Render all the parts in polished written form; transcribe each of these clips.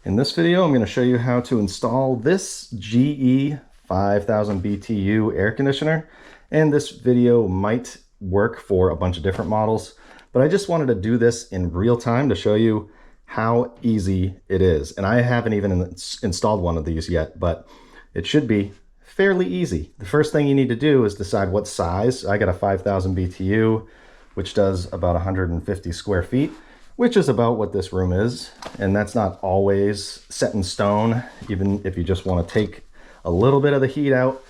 In this video, I'm going to show you how to install this GE 5000 BTU air conditioner. And this video might work for a bunch of different models, but I just wanted to do this in real time to show you how easy it is. And I haven't even installed one of these yet, but it should be fairly easy. The first thing you need to do is decide what size. I got a 5000 BTU, which does about 150 square feet. Which is about what this room is, and that's not always set in stone. Even if you just want to take a little bit of the heat out,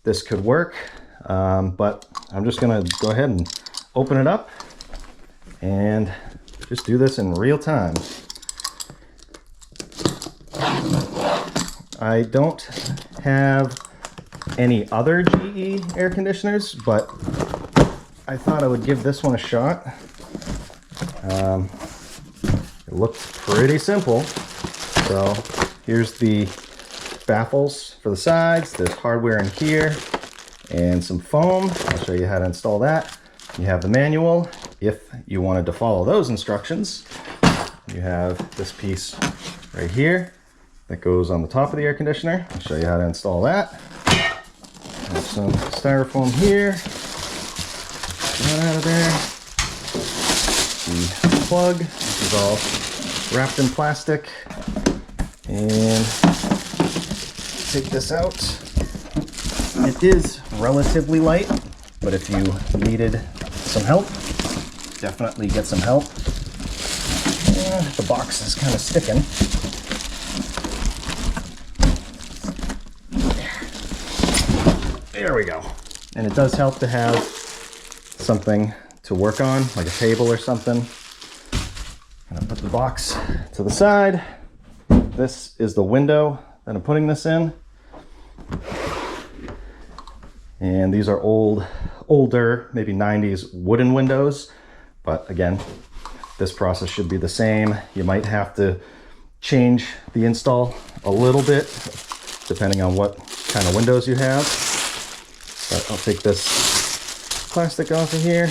this could work. But I'm just gonna go ahead and open it up and just do this in real time. I don't have any other GE air conditioners, but I thought I would give this one a shot. It looks pretty simple. So here's the baffles for the sides. There's hardware in here and some foam. I'll show you how to install that. You have the manual if you wanted to follow those instructions. You have this piece right here that goes on the top of the air conditioner. I'll show you how to install that. Have some styrofoam here. Get that out of there. The plug, this is all wrapped in plastic, and take this out. It is relatively light, but if you needed some help, definitely get some help. The box is kind of sticking. There we go. And it does help to have something to work on, like a table or something. I'm gonna put the box to the side. This is the window that I'm putting this in. And these are older, maybe 90s wooden windows. But again, this process should be the same. You might have to change the install a little bit, depending on what kind of windows you have. But I'll take this plastic off of here.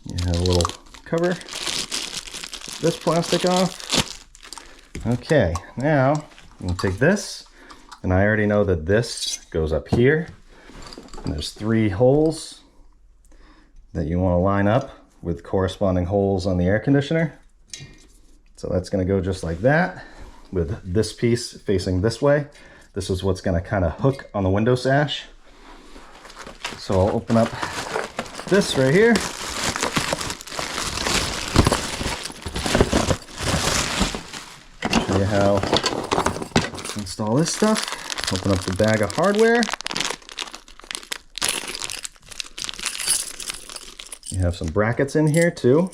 You have a little cover. Take this plastic off. Okay, now I'm gonna take this, and I already know that this goes up here. And there's 3 holes that you want to line up with corresponding holes on the air conditioner. So that's gonna go just like that, with this piece facing this way. This is what's gonna kind of hook on the window sash. So I'll open up this right here. Show you how to install this stuff. Open up the bag of hardware. You have some brackets in here too.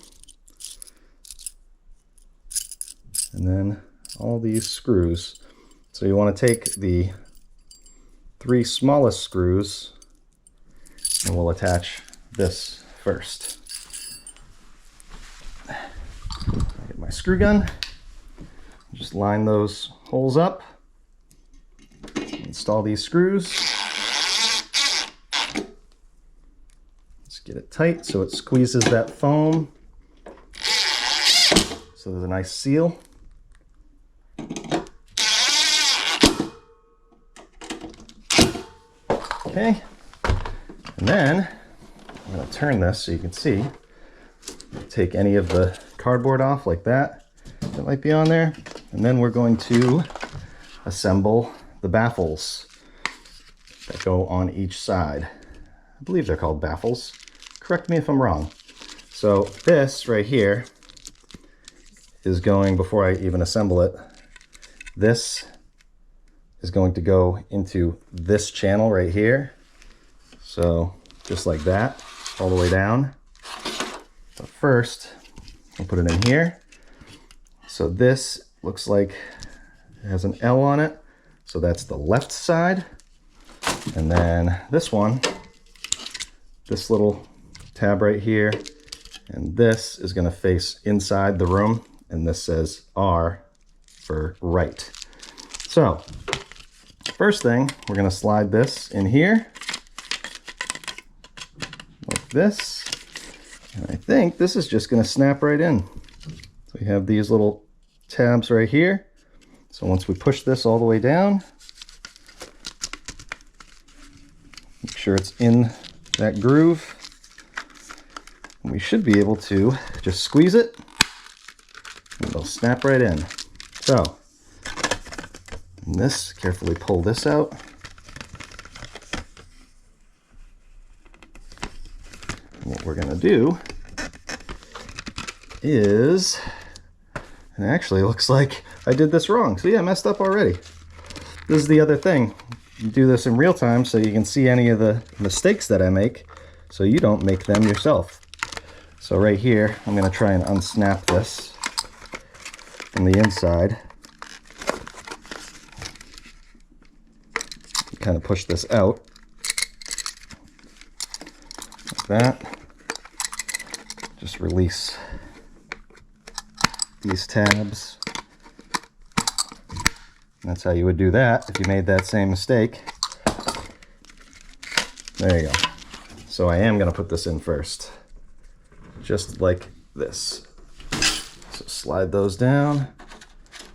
And then all these screws. So you want to take the 3 smallest screws and we'll attach this first. I get my screw gun. Just line those holes up. Install these screws. Let's get it tight so it squeezes that foam. So there's a nice seal. Okay, and then I'm going to turn this so you can see. Take any of the cardboard off like that might be on there, and then we're going to assemble the baffles that go on each side. I believe they're called baffles. Correct me if I'm wrong. So this right here is going, before I even assemble it, this is going to go into this channel right here. So just like that, all the way down. But first, I'll put it in here. So this looks like it has an L on it. So that's the left side. And then this one, this little tab right here, and this is gonna face inside the room. And this says R for right. So first thing, we're gonna slide this in here like this. And I think this is just gonna snap right in. So So we have these little tabs right here. So once we push this all the way down, make sure it's in that groove. And we should be able to just squeeze it and it'll snap right in. So, and this, carefully pull this out. And what we're gonna do is, and actually it looks like I did this wrong. So yeah, I messed up already. This is the other thing. You do this in real time so you can see any of the mistakes that I make so you don't make them yourself. So right here, I'm gonna try and unsnap this from the inside. Kind of push this out like that. Just release these tabs. That's how you would do that if you made that same mistake. There you go. So I am going to put this in first, just like this. So slide those down,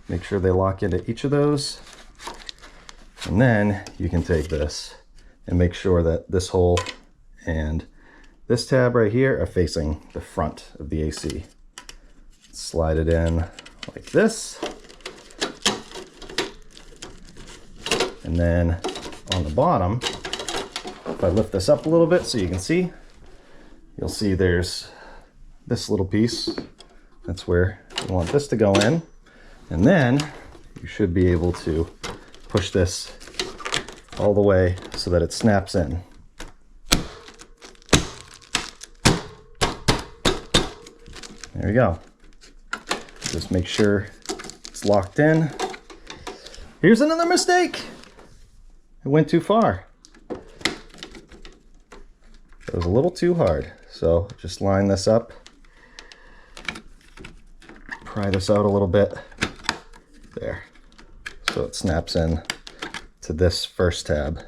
make sure they lock into each of those, and then you can take this and make sure that this hole and this tab right here are facing the front of the AC. Slide it in like this. And then on the bottom, if I lift this up a little bit so you can see, you'll see there's this little piece. That's where you want this to go in. And then you should be able to push this all the way so that it snaps in. There we go. Just make sure it's locked in. Here's another mistake. It went too far. It was a little too hard. So just line this up. Pry this out a little bit. There. So it snaps in to this first tab.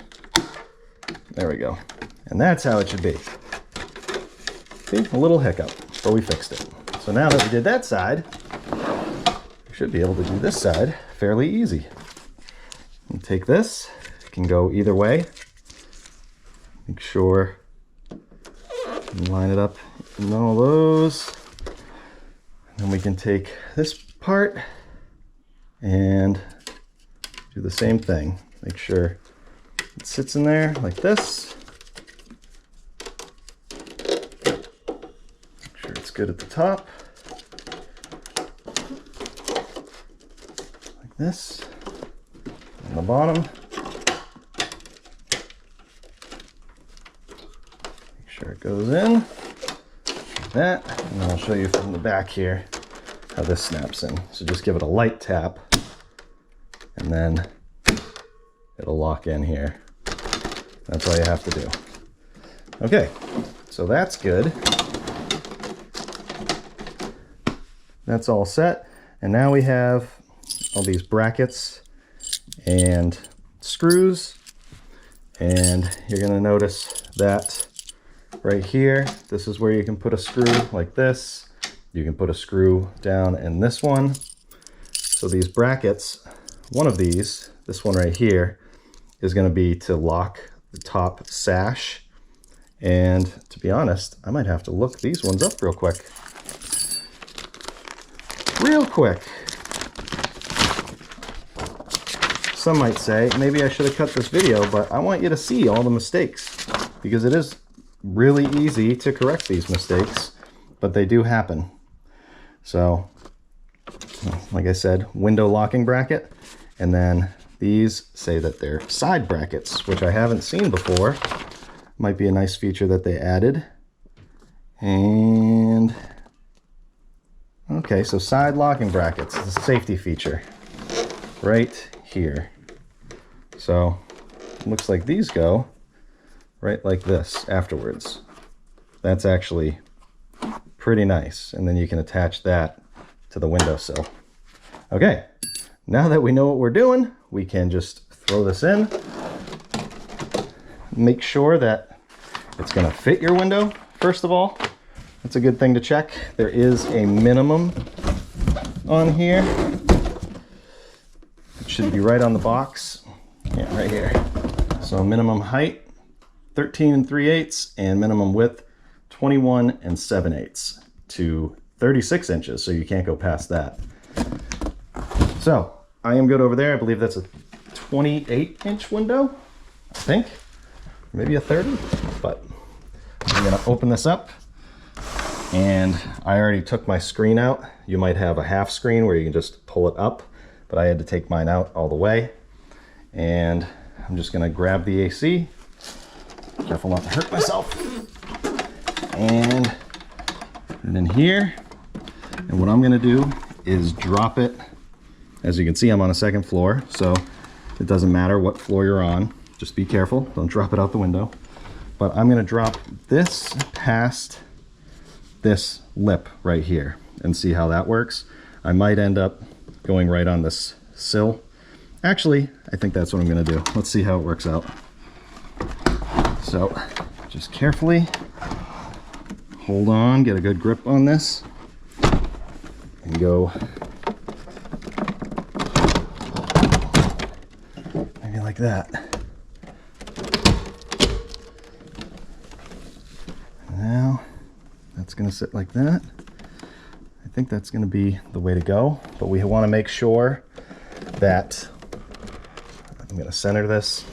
There we go. And that's how it should be. See, a little hiccup, but we fixed it. So now that we did that side, we should be able to do this side fairly easy. And take this, it can go either way. Make sure you line it up in all those. And then we can take this part and do the same thing. Make sure it sits in there like this. Make sure it's good at the top. Like this. On the bottom. Make sure it goes in. Like that. And then I'll show you from the back here how this snaps in. So just give it a light tap and then it'll lock in here. That's all you have to do. Okay, so that's good. That's all set. And now we have all these brackets and screws. And you're gonna notice that right here, this is where you can put a screw like this. You can put a screw down in this one. So these brackets, one of these, this one right here, is going to be to lock the top sash. And to be honest, I might have to look these ones up real quick. Real quick. Some might say, maybe I should have cut this video, but I want you to see all the mistakes because it is really easy to correct these mistakes, but they do happen. So, like I said, window locking bracket, and then these say that they're side brackets, which I haven't seen before. Might be a nice feature that they added. And okay, so side locking brackets is a safety feature right here. So it looks like these go right like this afterwards. That's actually pretty nice. And then you can attach that to the windowsill. Okay, now that we know what we're doing, we can just throw this in. Make sure that it's gonna fit your window, first of all. That's a good thing to check. There is a minimum on here. It should be right on the box. Yeah, right here. So minimum height, 13 3/8, and minimum width, 21 7/8 to 36 inches. So you can't go past that. So I am good over there. I believe that's a 28-inch window, I think. Maybe a 30, but I'm gonna open this up. And I already took my screen out. You might have a half screen where you can just pull it up, but I had to take mine out all the way. And I'm just gonna grab the AC. Careful not to hurt myself. And put it in here. And what I'm gonna do is drop it. As you can see, I'm on a second floor, so it doesn't matter what floor you're on. Just be careful, don't drop it out the window. But I'm gonna drop this past this lip right here and see how that works. I might end up going right on this sill. Actually, I think that's what I'm gonna do. Let's see how it works out. So just carefully hold on, get a good grip on this, and go maybe like that. Now that's going to sit like that. I think that's going to be the way to go, but we want to make sure that I'm going to center this,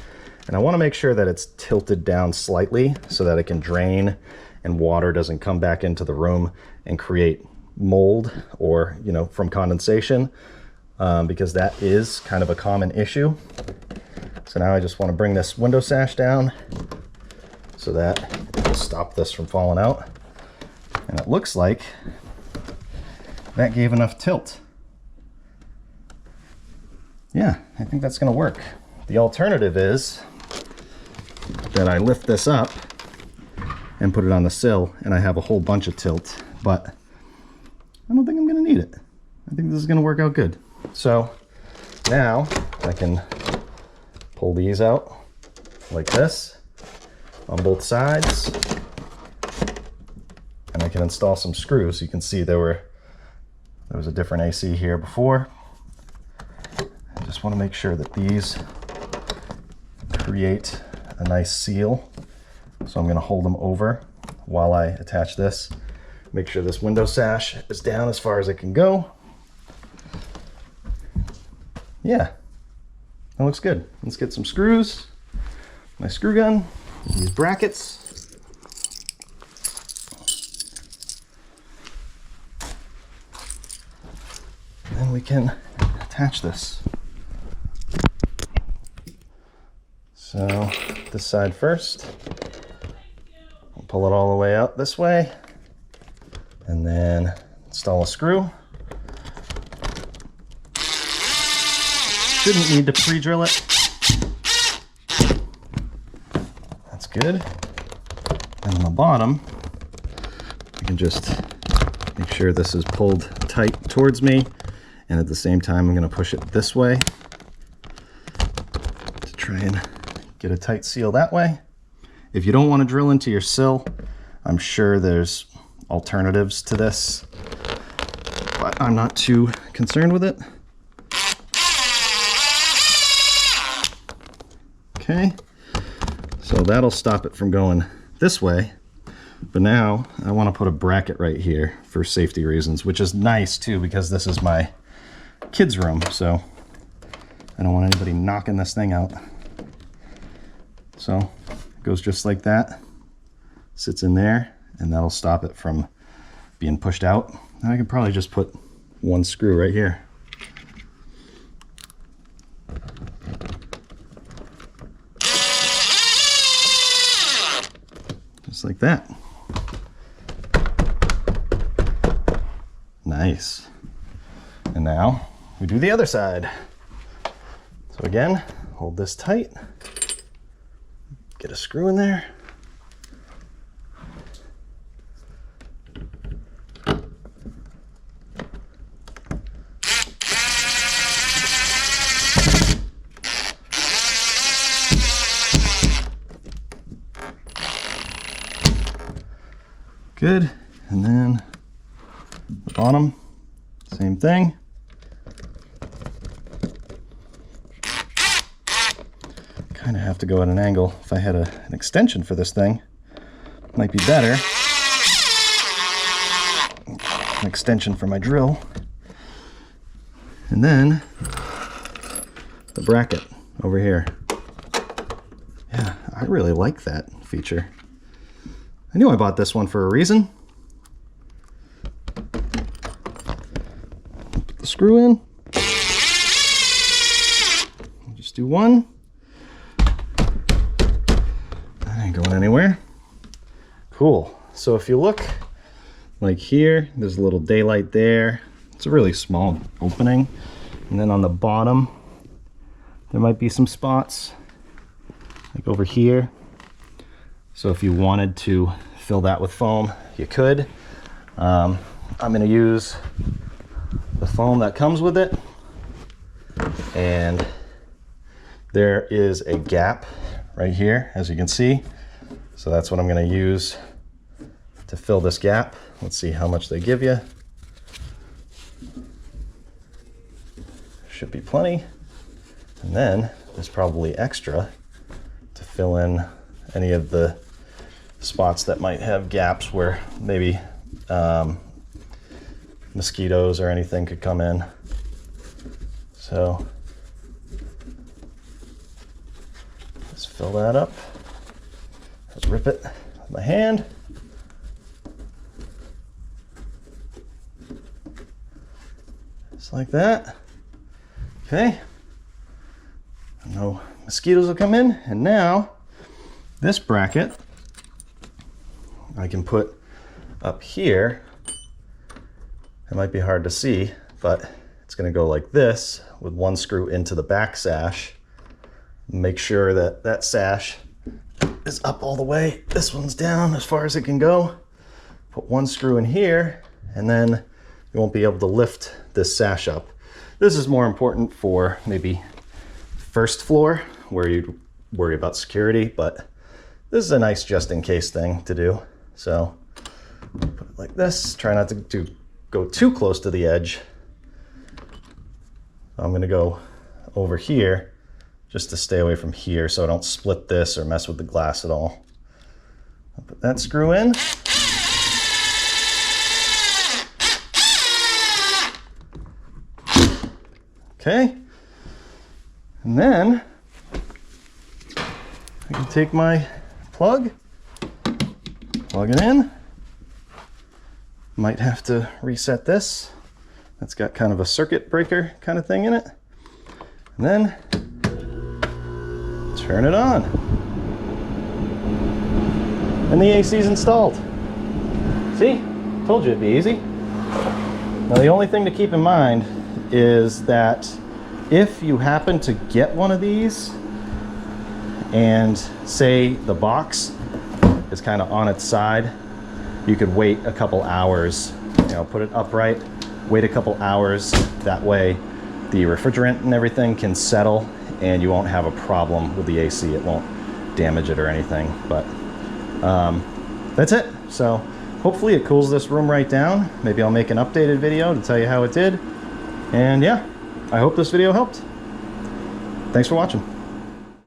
and I want to make sure that it's tilted down slightly so that it can drain and water doesn't come back into the room and create mold or, you know, from condensation, because that is kind of a common issue. So now I just want to bring this window sash down so that it will stop this from falling out. And it looks like that gave enough tilt. Yeah, I think that's going to work. The alternative is that I lift this up and put it on the sill and I have a whole bunch of tilt, but I don't think I'm going to need it. I think this is going to work out good. So now I can pull these out like this on both sides, and I can install some screws. You can see there was a different AC here before. I just want to make sure that these create a nice seal. So I'm going to hold them over while I attach this. Make sure this window sash is down as far as it can go. Yeah, that looks good. Let's get some screws, my screw gun, these brackets. And then we can attach this. So this side first. I'll pull it all the way out this way and then install a screw. Shouldn't need to pre-drill it. That's good. And on the bottom, I can just make sure this is pulled tight towards me, and at the same time I'm going to push it this way to try and get a tight seal that way. If you don't want to drill into your sill, I'm sure there's alternatives to this, but I'm not too concerned with it. Okay, so that'll stop it from going this way, but now I want to put a bracket right here for safety reasons, which is nice too because this is my kids' room, so I don't want anybody knocking this thing out. So it goes just like that, sits in there, and that'll stop it from being pushed out. Now I could probably just put one screw right here. Just like that. Nice. And now we do the other side. So again, hold this tight, get a screw in there. Good, and then the bottom, same thing. kind of have to go at an angle. If I had an extension for this thing, it might be better. An extension for my drill. And then the bracket over here. Yeah, I really like that feature. I knew I bought this one for a reason. Put the screw in. Just do one. That ain't going anywhere. Cool. So if you look like here, there's a little daylight there. It's a really small opening. And then on the bottom, there might be some spots like over here. So if you wanted to fill that with foam, you could. I'm going to use the foam that comes with it. And there is a gap right here, as you can see. So that's what I'm going to use to fill this gap. Let's see how much they give you. Should be plenty. And then there's probably extra to fill in any of the spots that might have gaps where maybe mosquitoes or anything could come in. So just fill that up. Just rip it with my hand. Just like that. Okay. No mosquitoes will come in. And now this bracket I can put up here. It might be hard to see, but it's going to go like this with one screw into the back sash. Make sure that that sash is up all the way. This one's down as far as it can go. Put one screw in here, and then you won't be able to lift this sash up. This is more important for maybe first floor where you worry about security, but this is a nice just in case thing to do. So put it like this. Try not to go too close to the edge. I'm going to go over here just to stay away from here so I don't split this or mess with the glass at all. I'll put that screw in. Okay, and then I can take my plug it in. Might have to reset this. That's got kind of a circuit breaker kind of thing in it. And then turn it on. And the AC is installed. See? Told you it'd be easy. Now the only thing to keep in mind is that if you happen to get one of these and say the box is kind of on its side, you could wait a couple hours, put it upright, wait a couple hours. That way the refrigerant and everything can settle and you won't have a problem with the AC. It won't damage it or anything, but that's it. So hopefully it cools this room right down. Maybe I'll make an updated video to tell you how it did. And yeah, I hope this video helped. Thanks for watching.